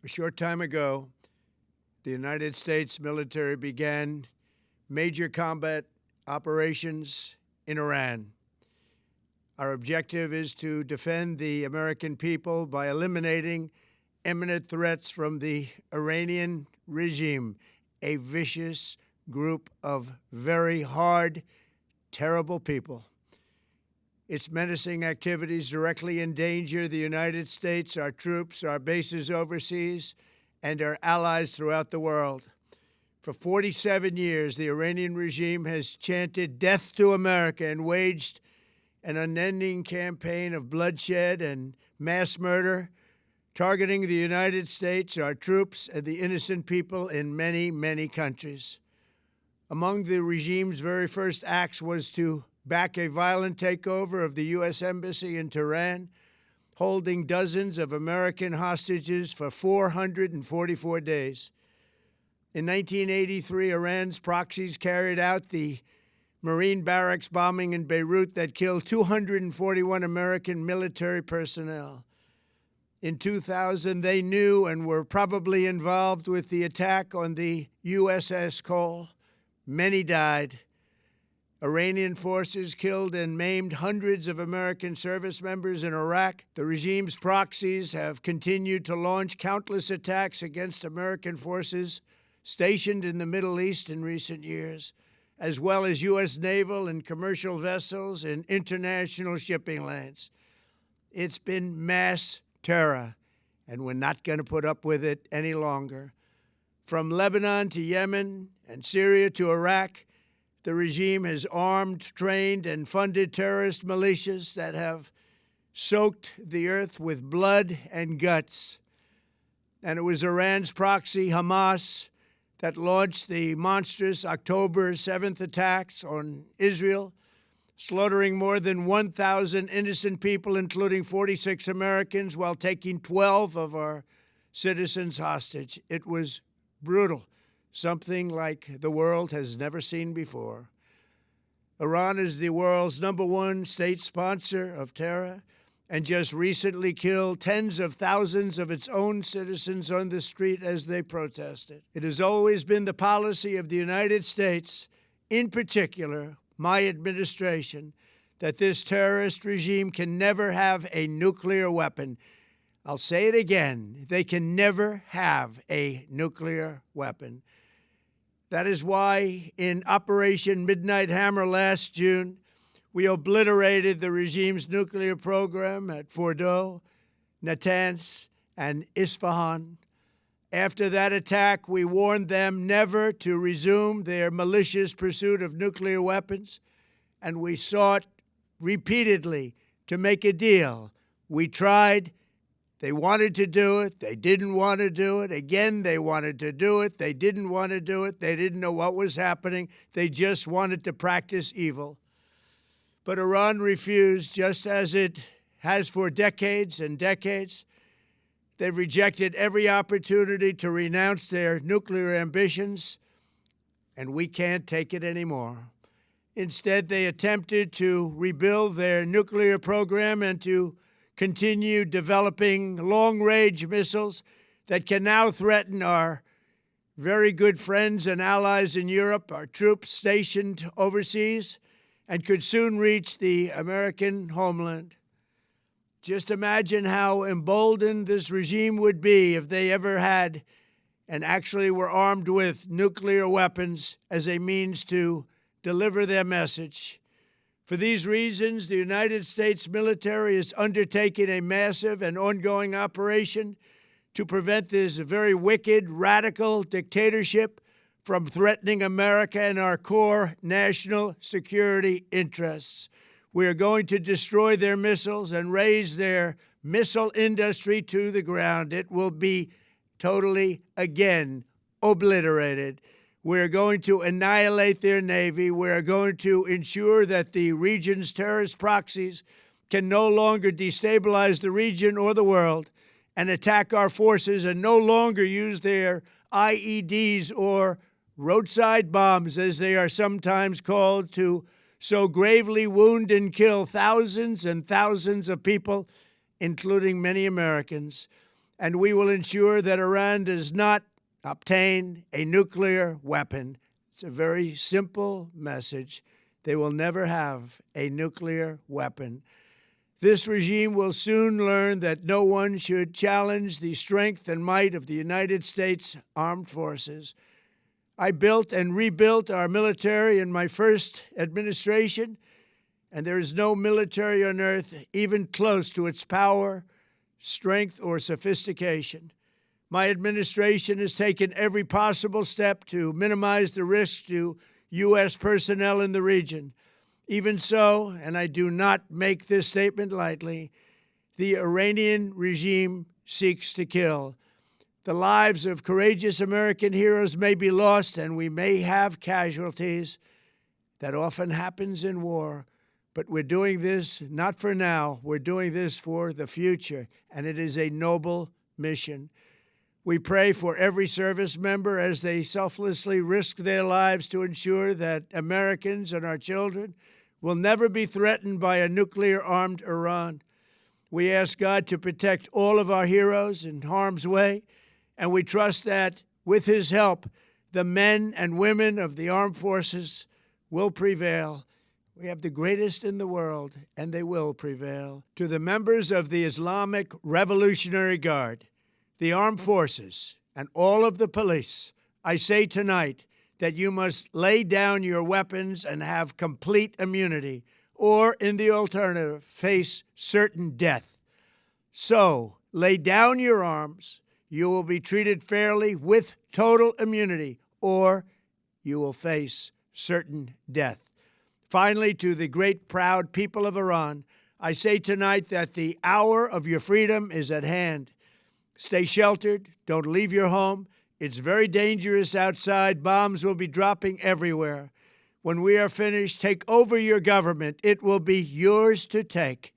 A short time ago, the United States military began major combat operations in Iran. Our objective is to defend the American people by eliminating imminent threats from the Iranian regime, a vicious group of very hard, terrible people. Its menacing activities directly endanger the United States, our troops, our bases overseas, and our allies throughout the world. For 47 years, the Iranian regime has chanted death to America and waged an unending campaign of bloodshed and mass murder, targeting the United States, our troops, and the innocent people in many, many countries. Among the regime's very first acts was to back a violent takeover of the U.S. Embassy in Tehran, holding dozens of American hostages for 444 days. In 1983, Iran's proxies carried out the Marine barracks bombing in Beirut that killed 241 American military personnel. In 2000, they knew and were probably involved with the attack on the USS Cole. Many died. Iranian forces killed and maimed hundreds of American service members in Iraq. The regime's proxies have continued to launch countless attacks against American forces stationed in the Middle East in recent years, as well as U.S. naval and commercial vessels in international shipping lanes. It's been mass terror, and we're not going to put up with it any longer. From Lebanon to Yemen and Syria to Iraq, the regime has armed, trained, and funded terrorist militias that have soaked the earth with blood and guts. And it was Iran's proxy, Hamas, that launched the monstrous October 7th attacks on Israel, slaughtering more than 1,000 innocent people, including 46 Americans, while taking 12 of our citizens hostage. It was brutal, something like the world has never seen before. Iran is the world's #1 state sponsor of terror and just recently killed tens of thousands of its own citizens on the street as they protested. It has always been the policy of the United States, in particular, my administration, that this terrorist regime can never have a nuclear weapon. I'll say it again, they can never have a nuclear weapon. That is why in Operation Midnight Hammer last June, we obliterated the regime's nuclear program at Fordow, Natanz, and Isfahan. After that attack, we warned them never to resume their malicious pursuit of nuclear weapons, and we sought repeatedly to make a deal. We tried. They wanted to do it. They didn't want to do it. Again, they wanted to do it. They didn't want to do it. They didn't know what was happening. They just wanted to practice evil. But Iran refused, just as it has for decades and decades. They've rejected every opportunity to renounce their nuclear ambitions, and we can't take it anymore. Instead, they attempted to rebuild their nuclear program and to continue developing long-range missiles that can now threaten our very good friends and allies in Europe, our troops stationed overseas, and could soon reach the American homeland. Just imagine how emboldened this regime would be if they ever had and actually were armed with nuclear weapons as a means to deliver their message. For these reasons, the United States military is undertaking a massive and ongoing operation to prevent this very wicked, radical dictatorship from threatening America and our core national security interests. We are going to destroy their missiles and raise their missile industry to the ground. It will be totally, again, obliterated. We're going to annihilate their Navy. We're going to ensure that the region's terrorist proxies can no longer destabilize the region or the world and attack our forces and no longer use their IEDs or roadside bombs, as they are sometimes called, to so gravely wound and kill thousands and thousands of people, including many Americans. and we will ensure that Iran does not obtain a nuclear weapon. It's a very simple message. They will never have a nuclear weapon. This regime will soon learn that no one should challenge the strength and might of the United States Armed Forces. I built and rebuilt our military in my first administration, and there is no military on earth even close to its power, strength, or sophistication. My administration has taken every possible step to minimize the risk to U.S. personnel in the region. Even so, and I do not make this statement lightly, the Iranian regime seeks to kill. The lives of courageous American heroes may be lost, and we may have casualties. That often happens in war. But we're doing this not for now. We're doing this for the future, and it is a noble mission. We pray for every service member as they selflessly risk their lives to ensure that Americans and our children will never be threatened by a nuclear-armed Iran. We ask God to protect all of our heroes in harm's way, and we trust that, with His help, the men and women of the armed forces will prevail. We have the greatest in the world, and they will prevail. To the members of the Islamic Revolutionary Guard, the armed forces, and all of the police, I say tonight that you must lay down your weapons and have complete immunity, or, in the alternative, face certain death. So, lay down your arms. You will be treated fairly with total immunity, or you will face certain death. Finally, to the great, proud people of Iran, I say tonight that the hour of your freedom is at hand. Stay sheltered. Don't leave your home. It's very dangerous outside. Bombs will be dropping everywhere. When we are finished, take over your government. It will be yours to take.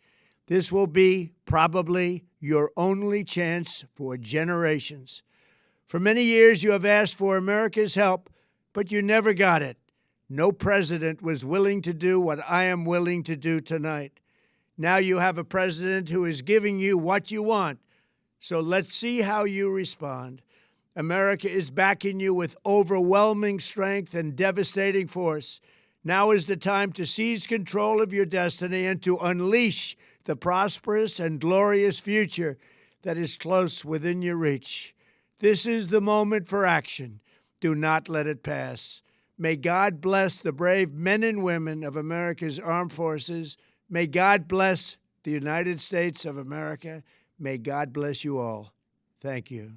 This will be probably your only chance for generations. For many years, you have asked for America's help, but you never got it. No president was willing to do what I am willing to do tonight. Now you have a president who is giving you what you want. So let's see how you respond. America is backing you with overwhelming strength and devastating force. Now is the time to seize control of your destiny and to unleash the prosperous and glorious future that is close within your reach. This is the moment for action. Do not let it pass. May God bless the brave men and women of America's armed forces. May God bless the United States of America. May God bless you all. Thank you.